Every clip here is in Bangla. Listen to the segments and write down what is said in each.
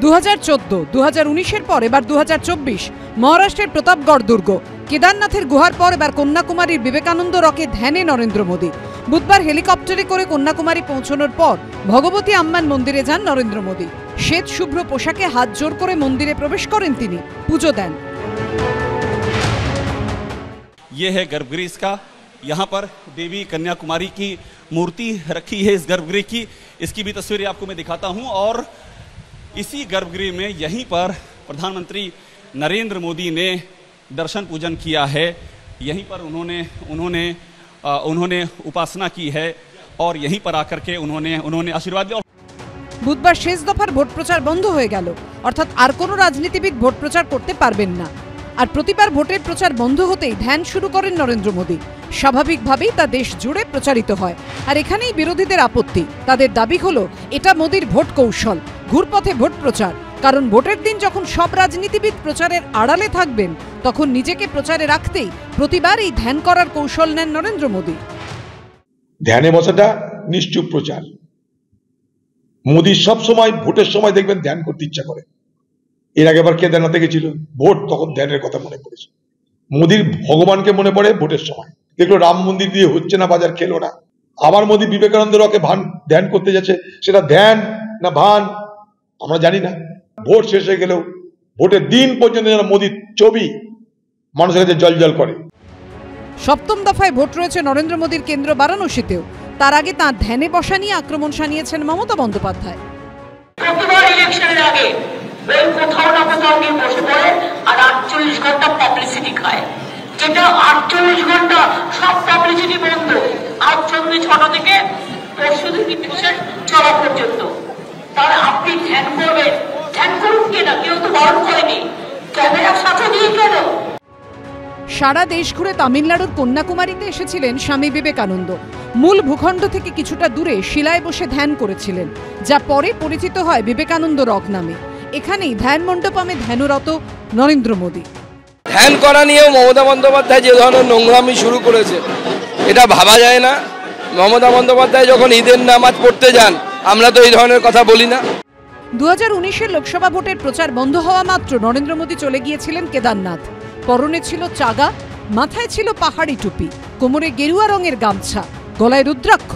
2014, 2019-এর পর এবার 2024 মহারাষ্ট্রের প্রতাপগড় দুর্গ, কেদারনাথের গুহার পর এবার কন্যাকুমারীর বিবেকানন্দ রকে ধ্যানে নরেন্দ্র মোদী। বুধবার হেলিকপ্টারে করে কন্যাকুমারী পৌঁছানোর পর ভগবতী আম্মান মন্দিরে যান নরেন্দ্র মোদী। শ্বেত শুভ্র পোশাকে হাত জোর করে মন্দিরে প্রবেশ করেন তিনি, পুজো দেন। ये है गर्भगृह इसका, यहाँ पर देवी कन्याकुमारी की मूर्ति रखी है इस गर्भगृह की। इसकी भी तस्वीरें आपको मैं दिखाता हूँ। और इसी गर्भगृह में यहीं पर प्रधानमंत्री नरेंद्र मोदी ने दर्शन पूजन किया है। यहीं पर उन्होंने उपासना की है और यहीं पर आकर के उन्होंने आशीर्वाद दिया। বুধবার শেষ দফার ভোট প্রচার বন্ধ হয়ে গেল, অর্থাৎ আর কোনো রাজনীতিবিদ ভোট প্রচার করতে পারবেন না। আর প্রতিবার ভোটের প্রচার বন্ধ হতেই ধ্যান শুরু করেন নরেন্দ্র মোদী। স্বাভাবিকভাবেই তা দেশ জুড়ে প্রচারিত হয়। আর এখানেই বিরোধীদের আপত্তি। তাদের দাবি হলো এটা মোদীর ভোট কৌশল, ঘুরপথে ভোট প্রচার। কারণ ভোটের দিন যখন সব রাজনীতিবিদ প্রচারের আড়ালে থাকবেন, তখন নিজেকে প্রচারে রাখতেই প্রতিবার এই ধ্যান করার কৌশল নেন নরেন্দ্র মোদী। ধ্যানে বসাটা নিশ্চুপ প্রচার। মোদী সব সময় ভোটের সময় দেখবেন ধ্যান করতে ইচ্ছা করে। এর আগে আবার কেদারনাথে গেছিল, ভোট তখন ধ্যানের কথা মনে পড়েছে। মোদীর ভগবানকে মনে পড়ে ভোটের সময়। দেখলো রাম মন্দির দিয়ে হচ্ছে না, বাজার খেলো না, আবার মোদী বিবেকানন্দ রকে ধ্যান করতে যাচ্ছে। সেটা ধ্যান না ভান আমরা জানি না। ভোট শেষ হয়ে গেলেও ভোটের দিন পর্যন্ত যেন মোদীর ছবি মানুষের কাছে জল করে। সপ্তম দফায় ভোট রয়েছে নরেন্দ্র মোদীর কেন্দ্র বারাণসীতেও। তার আগে তাঁর ধ্যানে বসা নিয়ে আক্রমণ শানিয়েছেন মমতা বন্দ্যোপাধ্যায়। প্রতিবার ইলেকশনের আগে ওই কোথাও না কোথাও গিয়ে বসে পড়ে আর 48 ঘন্টা পাবলিসিটি খায়। যেটা 48 ঘন্টা সব পাবলিসিটি বন্ধ। আজ সন্ধ্যে 6টা থেকে পরশু দিন চলা পর্যন্ত। তাহলে আপনি ধ্যান করবেন, ধ্যান করুন কিনা, কেউ তো বারণ করেনি। ক্যামেরার সাথে নিয়ে কেন? সারা দেশ ঘুরে তামিলনাড়ুর কন্যাকুমারীতে এসেছিলেন স্বামী বিবেকানন্দ। মূল ভূখণ্ড থেকে কিছুটা দূরে শিলায় বসে ধ্যান করেছিলেন, যা পরে পরিচিত হয় বিবেকানন্দ রক নামে। এখানেই ধ্যান মণ্ডপে ধ্যানরত নরেন্দ্র মোদী। ধ্যান করা নিয়েও মমতা বন্দ্যোপাধ্যায় যে ধরনের নোংরামি শুরু করেছে, এটা ভাবা যায় না। মমতা বন্দ্যোপাধ্যায় যখন ঈদের নামাজ পড়তে যান, আমরা তো এই ধরনের কথা বলি না। 2019-এর লোকসভা ভোটের প্রচার বন্ধ হওয়া মাত্র নরেন্দ্র মোদী চলে গিয়েছিলেন কেদারনাথ। পরনে ছিল চাগা, মাথায় ছিল পাহাড়ি টুপি, কোমরে গেরুয়া রঙের গামছা, গলায় রুদ্রাক্ষ।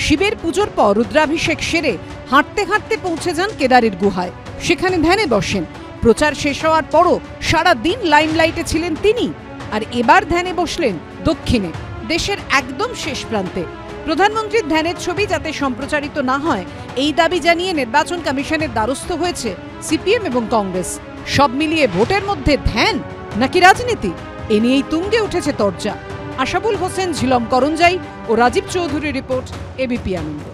শিবের পুজোর পর রুদ্রাভিষেক সেরে হাঁটতে হাঁটতে পৌঁছে যান কেদারের গুহায়। সেখানে ধ্যানে বসেন। প্রচার শেষ হওয়ার পরও সারা দিন লাইমলাইটে ছিলেন তিনি। আর এবার ধ্যানে বসলেন দক্ষিণে, দেশের একদম শেষ প্রান্তে। প্রধানমন্ত্রীর ধ্যানের ছবি যাতে সম্প্রচারিত না হয়, এই দাবি জানিয়ে নির্বাচন কমিশনের দ্বারস্থ হয়েছে সিপিএম এবং কংগ্রেস। সব মিলিয়ে ভোটের মধ্যে ধ্যান নাকি রাজনীতি, এ নিয়েই তুঙ্গে উঠেছে তরজা। আশাবুল হোসেন, ঝিলম করঞ্জাই ও রাজীব চৌধুরী রিপোর্ট, এবিপি আনন্দ।